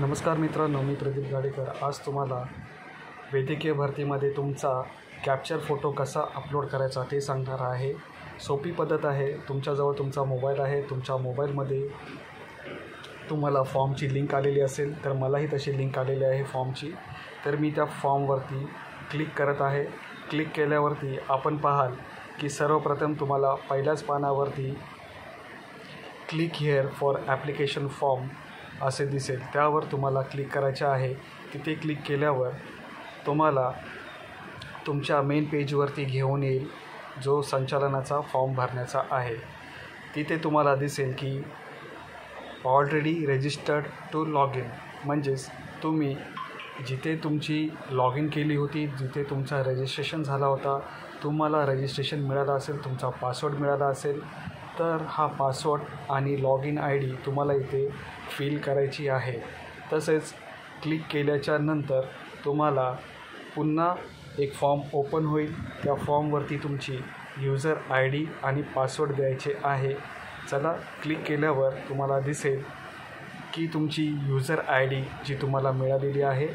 नमस्कार मित्रांनो, मी प्रदीप गाडेकर आज तुम्हाला वैद्यकीय भरतीमध्ये तुमचा कॅप्चर फोटो कसा अपलोड करायचा ते सांगणार आहे। सोपी पद्धत आहे। तुमच्याजवळ तुमचा मोबाईल आहे, तुमच्या मोबाईलमध्ये तुम्हाला फॉर्मची लिंक आलेली असेल, तर मलाही तशी लिंक आलेली आहे फॉर्मची। तर मी त्या फॉर्मवरती क्लिक करत आहे। क्लिक केल्यावरती आपण पाहाल की सर्वप्रथम तुम्हाला पहिल्याच पानावरती click here for application form असे दिसेल, त्यावर तुम्हाला क्लिक करायचे आहे। तिथे क्लिक केल्यावर तुम्हाला तुमच्या मेन पेजवरती घेऊन येईल, जो संचालनाचा फॉर्म भरण्याचा आहे। तिथे तुम्हाला दिसेल की already registered to log in, म्हणजेच तुम्ही जिथे तुमची लॉग इन केली होती, जिथे तुमचा रजिस्ट्रेशन झाला होता, तुम्हाला रजिस्ट्रेशन मिळालं असेल, तुमचा पासवर्ड मिळाला असेल, तर हा पासवर्ड आणि लॉग इन आय डी तुम्हाला इथे फिल करायची आहे। तसेच क्लिक केल्याच्या नंतर तुम्हाला पुन्हा एक फॉर्म ओपन होईल। त्या फॉर्मवरती तुमची यूजर आय डी आणि पासवर्ड द्यायचे आहे। चला, क्लिक केल्यावर तुम्हाला दिसेल की तुमची यूजर आय डी जी तुम्हाला मिळालेली आहे,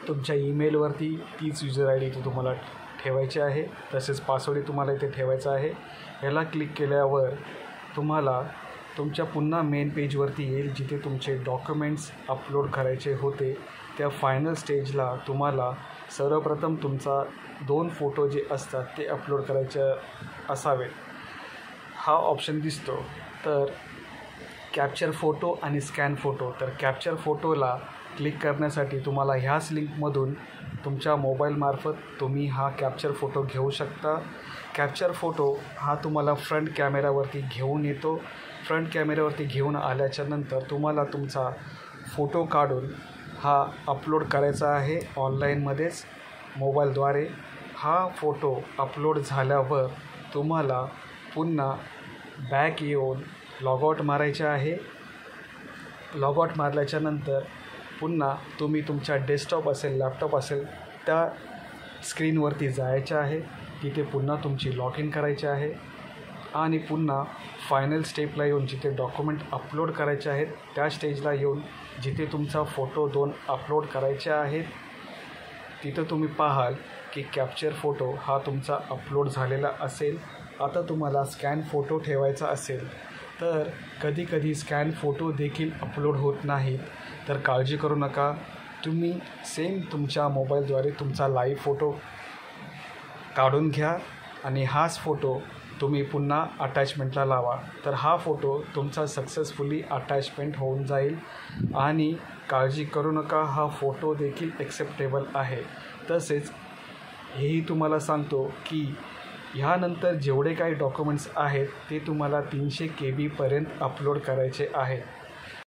तुमच्या ईमेलवरती तीच यूजर आय डी ती तुम्हाला ठेवायची आहे। तसेच पासवर्डही तुम्हाला इथे ठेवायचा आहे। याला क्लिक केल्यावर तुम्हाला तुमच्या पुन्हा मेन पेजवरती येईल, जिथे तुमचे डॉक्युमेंट्स अपलोड करायचे होते। त्या फायनल स्टेजला तुम्हाला सर्वप्रथम तुमचा 2 फोटो जे असतात ते अपलोड करायचे असावेत। हा ऑप्शन दिसतो, तर कॅप्चर फोटो आणि स्कॅन फोटो। तर कॅप्चर फोटोला क्लिक करण्यासाठी तुम्हाला ह्याच लिंकमधून तुमच्या मोबाईलमार्फत तुम्ही हा कॅप्चर फोटो घेऊ शकता। कॅप्चर फोटो हा तुम्हाला फ्रंट कॅमेरावरती घेऊन येतो। फ्रंट कॅमेऱ्यावरती घेऊन आल्याच्या नंतर तुम्हाला तुमचा फोटो काढून हा अपलोड करायचा आहे ऑनलाईनमध्येच मोबाईलद्वारे। हा फोटो अपलोड झाल्यावर तुम्हाला पुन्हा बॅक येऊन लॉगआउट मारायचे आहे। लॉगआउट मारल्याच्या नंतर पुन्हा तुम्ही तुमच्या डेस्कटॉप असेल, लॅपटॉप असेल, त्या स्क्रीनवरती जायचे आहे। तिथे पुन्हा तुमची लॉग इन करायची आहे आणि पुन्हा फायनल स्टेपला येऊन जिथे डॉक्युमेंट अपलोड करायचे आहेत त्या स्टेजला येऊन जिथे तुमचा फोटो 2 अपलोड करायचे आहेत, तिथं तुम्ही पाहाल की कॅप्चर फोटो हा तुमचा अपलोड झालेला असेल। आता तुम्हाला स्कॅन फोटो ठेवायचा असेल, तर कधीकधी स्कॅन फोटो देखील अपलोड होत नाहीत, तर काळजी करू नका। तुम्ही सेम तुमच्या मोबाईलद्वारे तुमचा लाईव्ह फोटो काढून घ्या आणि हाच फोटो तुम्ही पुन्हा अटॅचमेंटला लावा, तर हा फोटो तुमचा सक्सेसफुली अटॅचमेंट होऊन जाईल। आणि काळजी करू नका, हा फोटो देखील ॲक्सेप्टेबल आहे। तसेच हेही तुम्हाला सांगतो की ह्यानंतर जेवढे काही डॉक्युमेंट्स आहेत ते तुम्हाला 300 KB पर्यंत अपलोड करायचे आहेत।